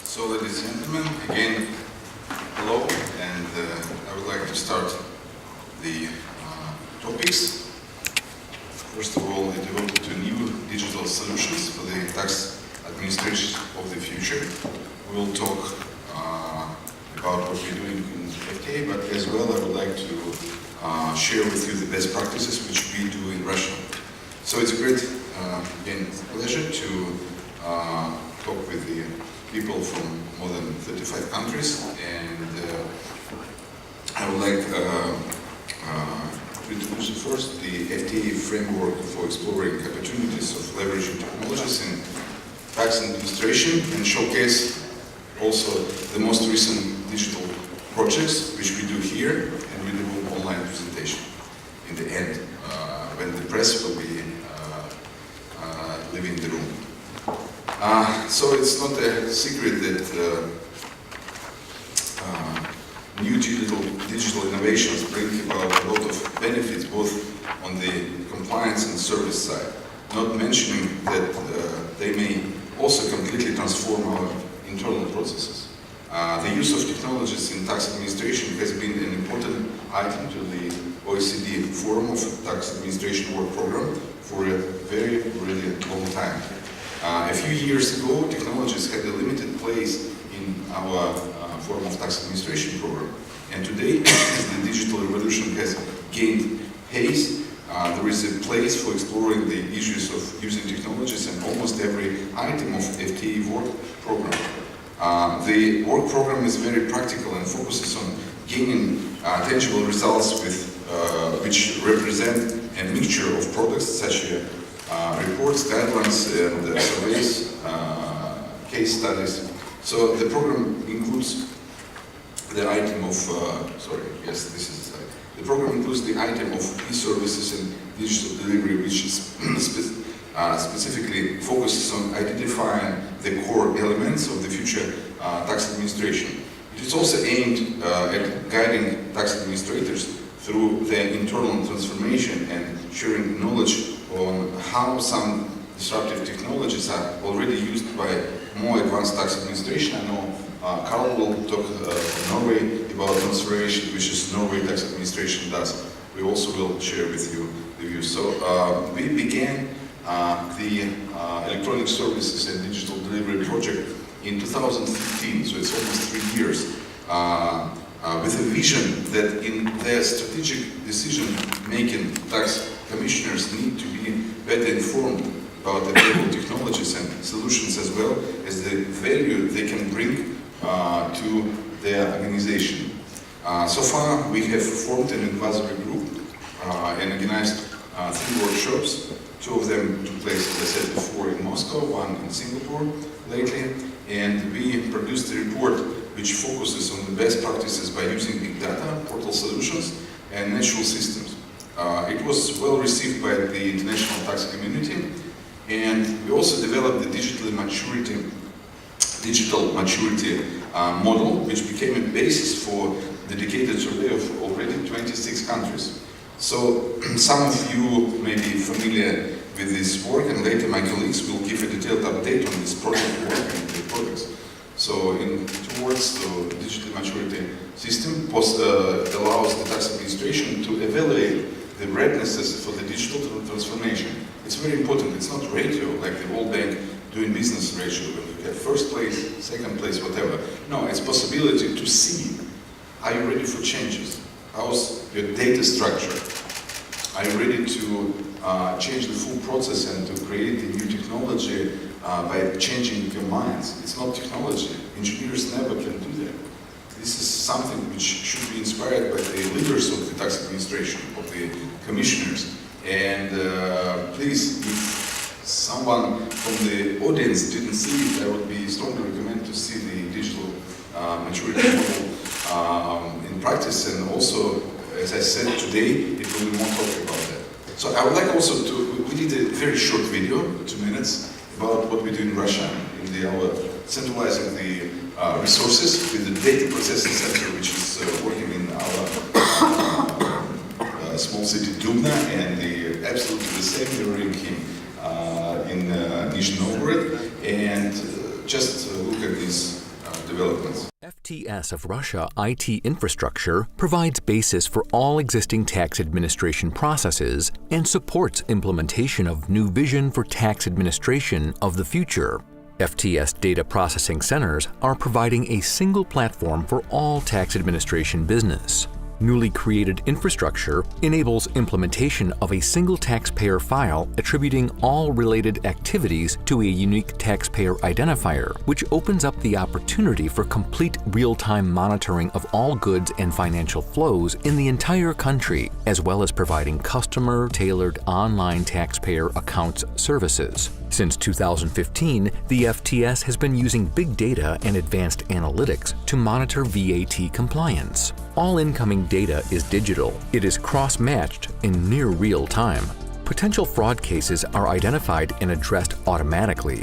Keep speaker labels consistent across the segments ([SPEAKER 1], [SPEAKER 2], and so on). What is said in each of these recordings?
[SPEAKER 1] So, ladies and gentlemen, again, hello, and I would like to start the topics. First of all, devoted to new digital solutions for the tax administration of the future. We will talk about what we're doing in FTA, but as well I would like to share with you the best practices which we do in Russia. So it's a great, again, pleasure to talk with the people from more than 35 countries, and I would like to introduce first the FTA framework for exploring opportunities of leveraging technologies in tax administration, and showcase also the most recent digital projects which we do here, and we do an online presentation in the end when the press will be leaving the room. So it's not a secret that new digital innovations bring about a lot of benefits both on the compliance and service side, not mentioning that they may also completely transform our internal processes. The use of technologies in tax administration has been an important item to the OECD Forum of Tax Administration Work Program for a very, really long time. A few years ago, technologies had a limited place in our Forum of Tax Administration program, and today, as the digital revolution has gained pace, there is a place for exploring the issues of using technologies in almost every item of FTA work program. The work program is very practical and focuses on gaining tangible results with, which represent a mixture of products such as reports, guidelines, and surveys, case studies. So the program includes the item of, the program includes the item of e-services and digital delivery, which is specifically focuses on identifying the core elements of the future tax administration. It is also aimed at guiding tax administrators through their internal transformation and sharing knowledge on how some disruptive technologies are already used by more advanced tax administration. I know Carl will talk from Norway about transformation, which is Norway tax administration does. We also will share with you the views. So we began the electronic services and digital delivery project in 2015, so it's almost 3 years, with a vision that in their strategic decision-making, tax commissioners need to be better informed about available technologies and solutions, as well as the value they can bring to their organization. So far, we have formed an advisory group and organized 3 workshops. 2 of them took place, as I said before, in Moscow, 1 in Singapore lately, and we produced a report which focuses on the best practices by using big data, portal solutions, and natural systems. It was well received by the international tax community, and we also developed the digital maturity model, which became a basis for dedicated survey of already 26 countries. So some of you may be familiar with this work, and later my colleagues will give a detailed update on this project work and the products. So in 2 words, the digital maturity system allows the tax administration to evaluate the readiness for the digital transformation. It's very important. It's not ratio, like the World Bank doing business ratio, when you get first place, second place, whatever. No, it's possibility to see, are you ready for changes? How's your data structure? Are you ready to change the full process and to create the new technology by changing your minds? It's not technology. Engineers never can do that. This is something which should be inspired by the leaders of the tax administration, of the commissioners. And please, if someone from the audience didn't see it, I would be strongly recommend to see the digital maturity model in practice. And also, as I said today, it will be more talk about that. So I would like also to, we did a very short video, 2 minutes, about what we do in Russia, in our centralizing the resources with the data processing center, which is working in our small city Dubna, and absolutely the same during him in Nizhny Novgorod. And just look at this developments.
[SPEAKER 2] FTS of Russia IT infrastructure provides basis for all existing tax administration processes and supports implementation of new vision for tax administration of the future. FTS data processing centers are providing a single platform for all tax administration business. Newly created infrastructure enables implementation of a single taxpayer file attributing all related activities to a unique taxpayer identifier, which opens up the opportunity for complete real-time monitoring of all goods and financial flows in the entire country, as well as providing customer-tailored online taxpayer accounts services. Since 2015, the FTS has been using big data and advanced analytics to monitor VAT compliance. All incoming data is digital. It is cross-matched in near real time. Potential fraud cases are identified and addressed automatically.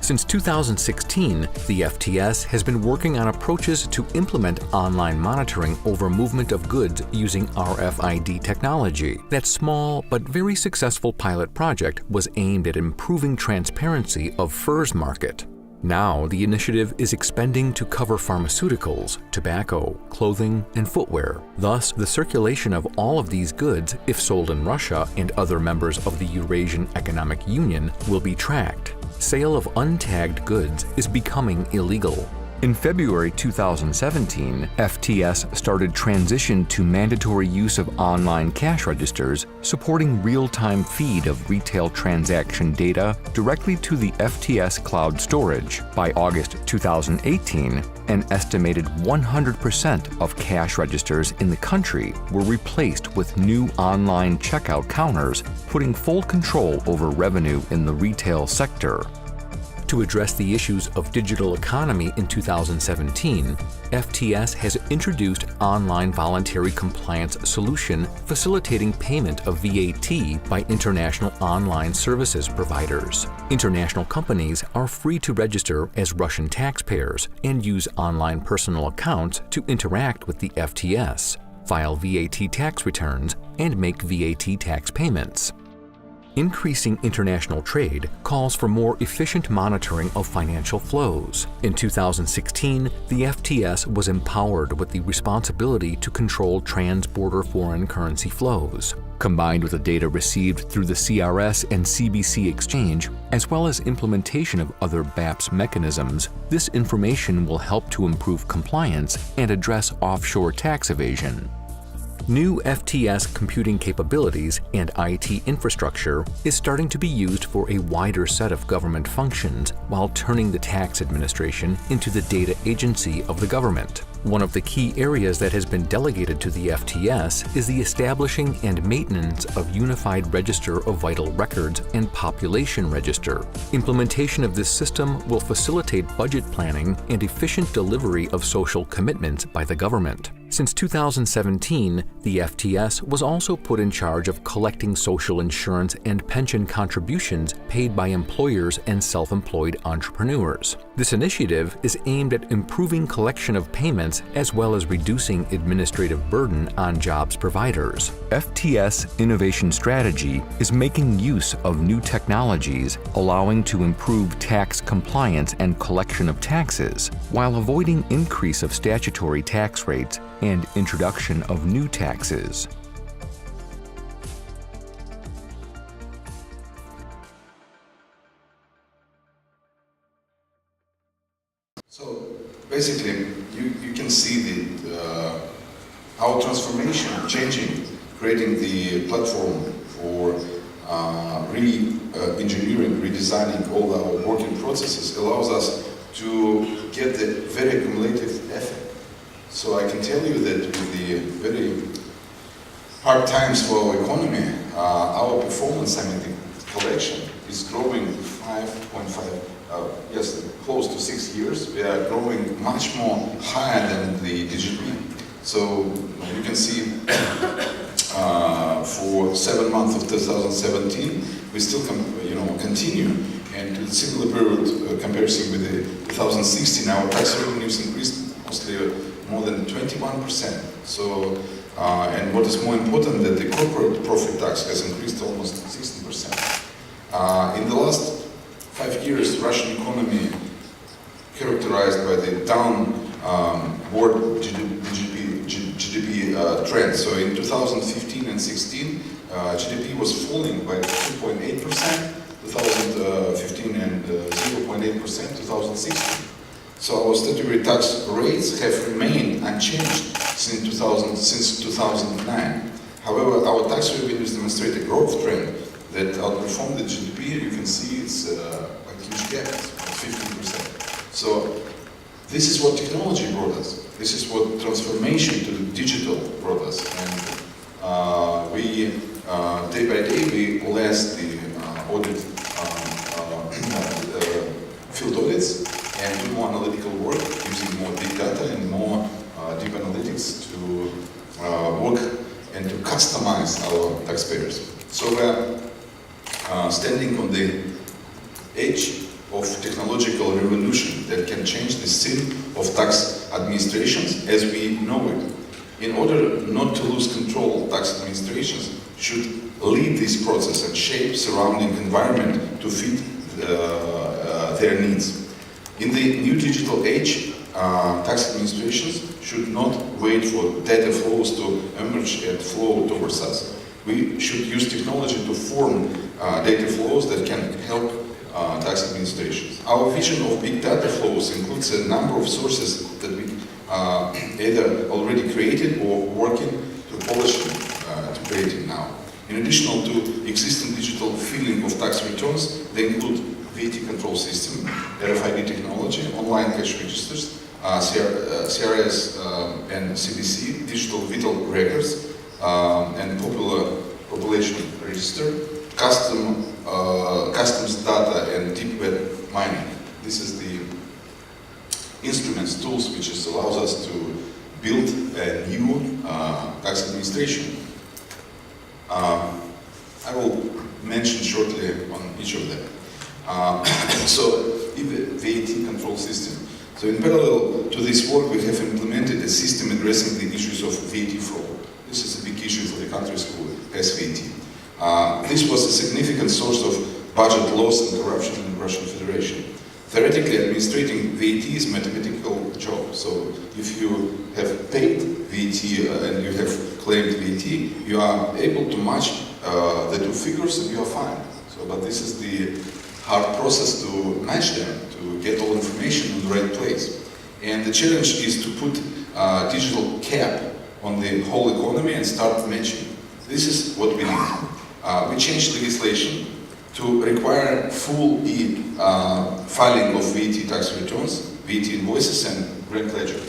[SPEAKER 2] Since 2016, the FTS has been working on approaches to implement online monitoring over movement of goods using RFID technology. That small but very successful pilot project was aimed at improving transparency of FTS market. Now, the initiative is expanding to cover pharmaceuticals, tobacco, clothing, and footwear. Thus, the circulation of all of these goods, if sold in Russia and other members of the Eurasian Economic Union, will be tracked. Sale of untagged goods is becoming illegal. In February 2017, FTS started transition to mandatory use of online cash registers, supporting real-time feed of retail transaction data directly to the FTS cloud storage. By August 2018, an estimated 100% of cash registers in the country were replaced with new online checkout counters, putting full control over revenue in the retail sector. To address the issues of digital economy in 2017, FTS has introduced online voluntary compliance solution facilitating payment of VAT by international online services providers. International companies are free to register as Russian taxpayers and use online personal accounts to interact with the FTS, file VAT tax returns, and make VAT tax payments. Increasing international trade calls for more efficient monitoring of financial flows. In 2016, the FTS was empowered with the responsibility to control trans-border foreign currency flows. Combined with the data received through the CRS and CBC exchange, as well as implementation of other BAPS mechanisms, this information will help to improve compliance and address offshore tax evasion. New FTS computing capabilities and IT infrastructure is starting to be used for a wider set of government functions while turning the tax administration into the data agency of the government. One of the key areas that has been delegated to the FTS is the establishing and maintenance of Unified Register of Vital Records and Population Register. Implementation of this system will facilitate budget planning and efficient delivery of social commitments by the government. Since 2017, the FTS was also put in charge of collecting social insurance and pension contributions paid by employers and self-employed entrepreneurs. This initiative is aimed at improving collection of payments as well as reducing administrative burden on jobs providers. FTS Innovation Strategy is making use of new technologies, allowing to improve tax compliance and collection of taxes, while avoiding increase of statutory tax rates and introduction of new taxes.
[SPEAKER 1] So basically, you can see our transformation changing, creating the platform for re-engineering, redesigning all our working processes allows us to get the very cumulative effect. So I can tell you that with the very hard times for our economy, our performance, the collection is growing 5.5, close to 6 years. We are growing much more higher than the GDP. So you can see for 7 months of 2017, we still continue. And in similar period comparison with the 2016, our tax revenues increased mostly more than 21%. So, and what is more important, that the corporate profit tax has increased almost 16%. In the last 5 years, Russian economy characterized by the downward GDP trend. So in 2015 and 16, GDP was falling by 2.8%, 2015 and 0.8%, 2016. So our statutory tax rates have remained unchanged since 2009. However, our tax revenues demonstrate a growth trend that outperformed the GDP. You can see it's a huge gap, it's 15%. So this is what technology brought us. This is what transformation to the digital brought us. And we, day by day, we less the audit, field audits, and do more analytical work using more big data and more deep analytics to work and to customize our taxpayers. So we're standing on the edge of technological revolution that can change the scene of tax administrations as we know it. In order not to lose control, tax administrations should lead this process and shape surrounding environment to fit their needs. In the new digital age, tax administrations should not wait for data flows to emerge and flow towards us. We should use technology to form data flows that can help tax administrations. Our vision of big data flows includes a number of sources that we either already created or working to polishing to creating now. In addition to existing digital filing of tax returns, they include VAT control system, RFID technology, online cash registers, CRS and CBC, digital vital records, and population register, customs data and deep web mining. This is the instruments, tools, which allows us to build a new tax administration. I will mention shortly on each of them. So, VAT control system. So in parallel to this work, we have implemented a system addressing the issues of VAT fraud. This is a big issue for the countries who has VAT. This was a significant source of budget loss and corruption in the Russian Federation. Theoretically, administrating VAT is a mathematical job. So if you have paid VAT and you have claimed VAT, you are able to match the two figures and you are fine. So, but this is the hard process to match them, to get all information in the right place. And the challenge is to put a digital cap on the whole economy and start matching. This is what we need. We changed legislation to require full filing of VAT tax returns, VAT invoices and grant ledgers.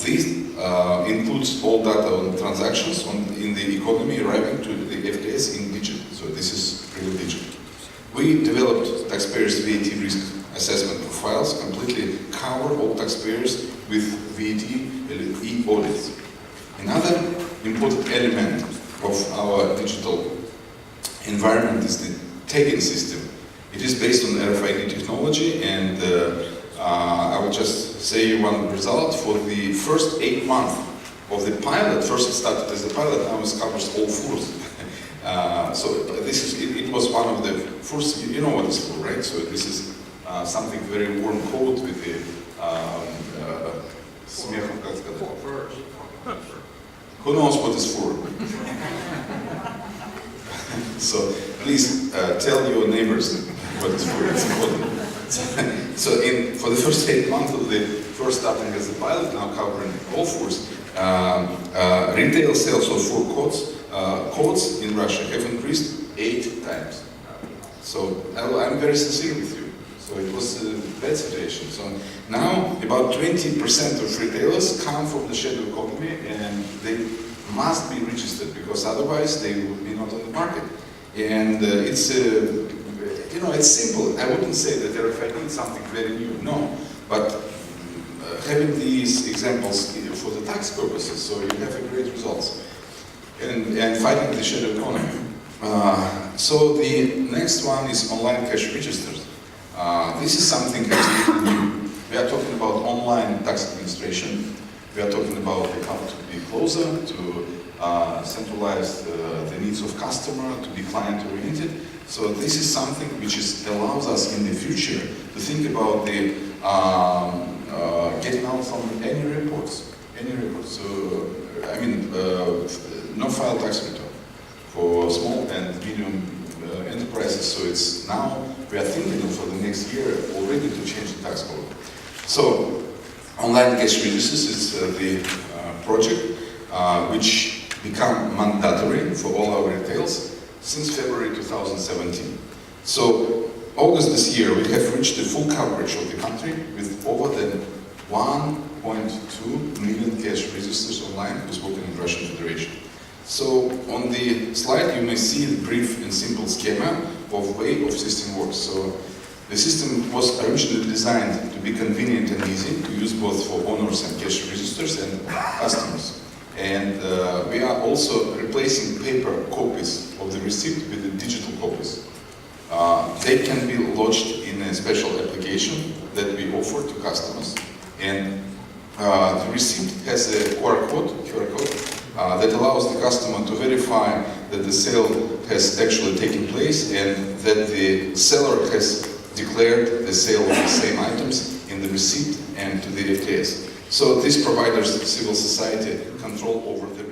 [SPEAKER 1] This includes all data on transactions in the economy arriving to the FTS in digit. So this is real digit. We developed taxpayers' VAT risk assessment profiles, completely cover all taxpayers with VAT e-audits. Another important element of our digital environment is the tagging system. It is based on RFID technology, and I will just say one result. For the first 8 months of the pilot, first it started as a pilot, now it covers all foods. So this is, it was one of the first, you know what is food, right? So this is something very warm code with the смехом, как сказать? Who knows what is food? So please tell your neighbors what is food, it's important. So for the first 8 months of the first starting as a pilot, now covering all foods, retail sales of food codes in Russia have increased 8 times. So I'm very sincere with you. So it was a bad situation. So now about 20% of retailers come from the shadow economy, and they must be registered because otherwise they would be not on the market. And it's you know, it's simple. I wouldn't say that RFID is something very new. No, but having these examples for the tax purposes, so you have a great results. And fighting the shadow economy. So the next one is online cash registers. This is something absolutely new. We are talking about online tax administration. We are talking about how to be closer, to centralize the needs of customer, to be client-oriented. So this is something which allows us in the future to think about the getting out from any reports. So I mean, no file tax return for small and medium enterprises. So it's now we are thinking for the next year already to change the tax code. So online cash registers is the project which become mandatory for all our retails since February 2017. So August this year we have reached the full coverage of the country with over than 1.2 million cash registers online who's spoken in Russian Federation. So on the slide you may see the brief and simple schema of way of system works. So the system was originally designed to be convenient and easy to use both for owners and cash registers and customers. And we are also replacing paper copies of the receipt with the digital copies. They can be lodged in a special application that we offer to customers. And the receipt has a QR code that allows the customer to verify that the sale has actually taken place and that the seller has declared the sale of the same items in the receipt and to the FTS. So this provides civil society control over the